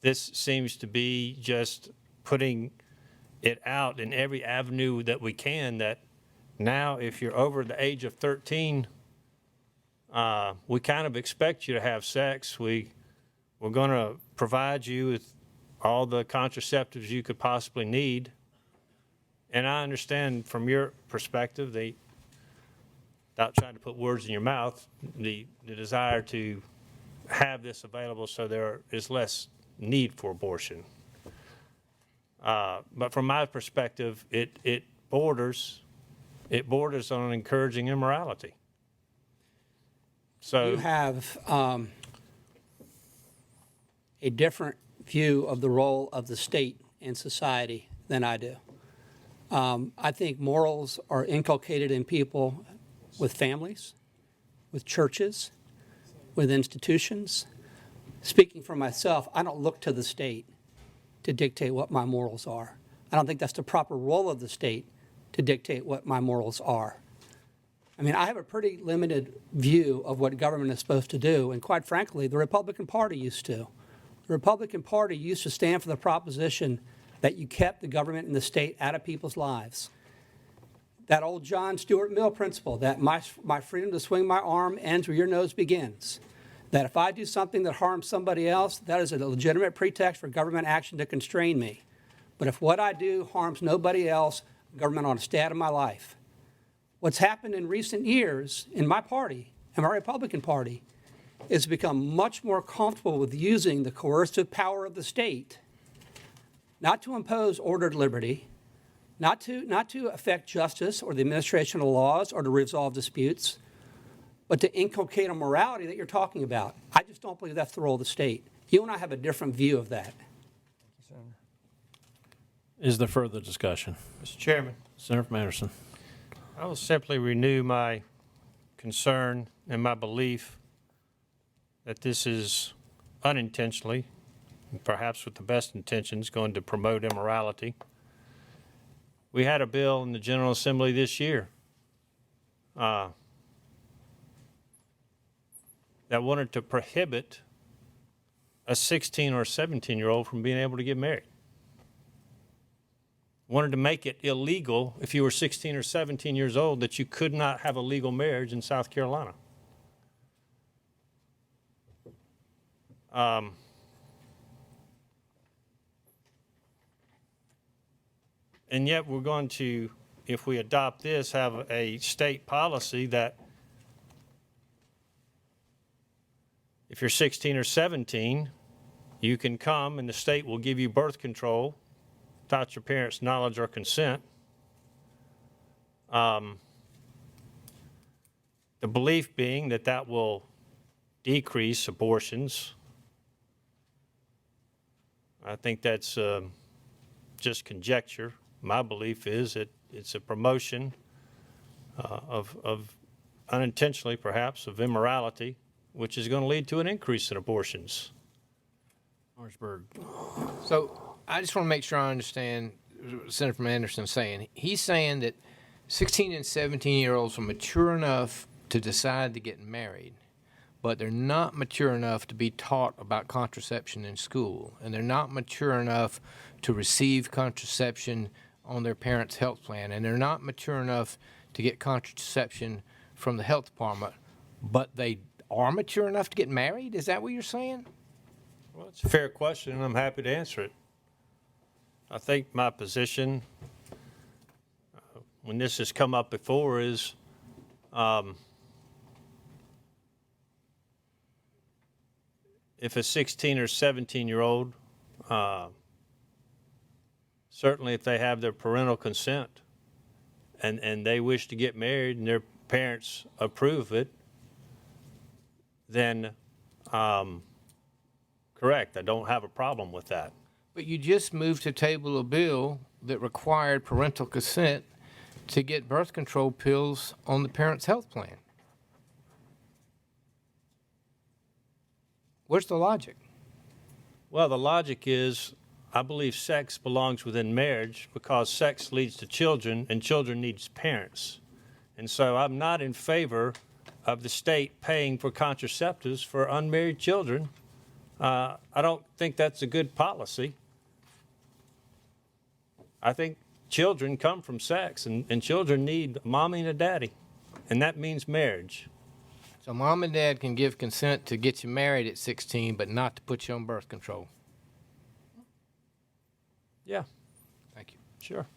this seems to be just putting it out in every avenue that we can, that now if you're over the age of 13, we kind of expect you to have sex. We're going to provide you with all the contraceptives you could possibly need. And I understand from your perspective, without trying to put words in your mouth, the desire to have this available so there is less need for abortion. But from my perspective, it borders on encouraging immorality. So You have a different view of the role of the state in society than I do. I think morals are inculcated in people with families, with churches, with institutions. Speaking for myself, I don't look to the state to dictate what my morals are. I don't think that's the proper role of the state to dictate what my morals are. I mean, I have a pretty limited view of what government is supposed to do, and quite frankly, the Republican Party used to. The Republican Party used to stand for the proposition that you kept the government and the state out of people's lives. That old John Stuart Mill principle, that my freedom to swing my arm ends where your nose begins. That if I do something that harms somebody else, that is a legitimate pretext for government action to constrain me. But if what I do harms nobody else, government ought to stay out of my life. What's happened in recent years in my party, and my Republican Party, is become much more comfortable with using the coercive power of the state, not to impose ordered liberty, not to affect justice or the administration of laws or to resolve disputes, but to inculcate a morality that you're talking about. I just don't believe that's the role of the state. You and I have a different view of that. Is there further discussion? Mr. Chairman, Senator from Anderson. I will simply renew my concern and my belief that this is unintentionally, and perhaps with the best intentions, going to promote immorality. We had a bill in the General Assembly this year that wanted to prohibit a 16 or 17-year-old from being able to get married. Wanted to make it illegal if you were 16 or 17 years old that you could not have a legal marriage in South Carolina. And yet we're going to, if we adopt this, have a state policy that if you're 16 or 17, you can come and the state will give you birth control without your parents' knowledge or consent. The belief being that that will decrease abortions. I think that's just conjecture. My belief is that it's a promotion of unintentionally perhaps, of immorality, which is going to lead to an increase in abortions. Orangeburg. So I just want to make sure I understand what Senator from Anderson is saying. He's saying that 16 and 17-year-olds are mature enough to decide to get married, but they're not mature enough to be taught about contraception in school, and they're not mature enough to receive contraception on their parents' health plan, and they're not mature enough to get contraception from the health department, but they are mature enough to get married? Is that what you're saying? Well, it's a fair question, and I'm happy to answer it. I think my position, when this has come up before, is if a 16 or 17-year-old, certainly if they have their parental consent and they wish to get married and their parents approve it, then correct, I don't have a problem with that. But you just moved to table a bill that required parental consent to get birth control pills on the parent's health plan. Where's the logic? Well, the logic is I believe sex belongs within marriage because sex leads to children and children needs parents. And so I'm not in favor of the state paying for contraceptives for unmarried children I don't think that's a good policy. I think children come from sex, and children need a mommy and a daddy, and that means marriage. So mom and dad can give consent to get you married at 16, but not to put you on birth control. Yeah, Thank you. sure.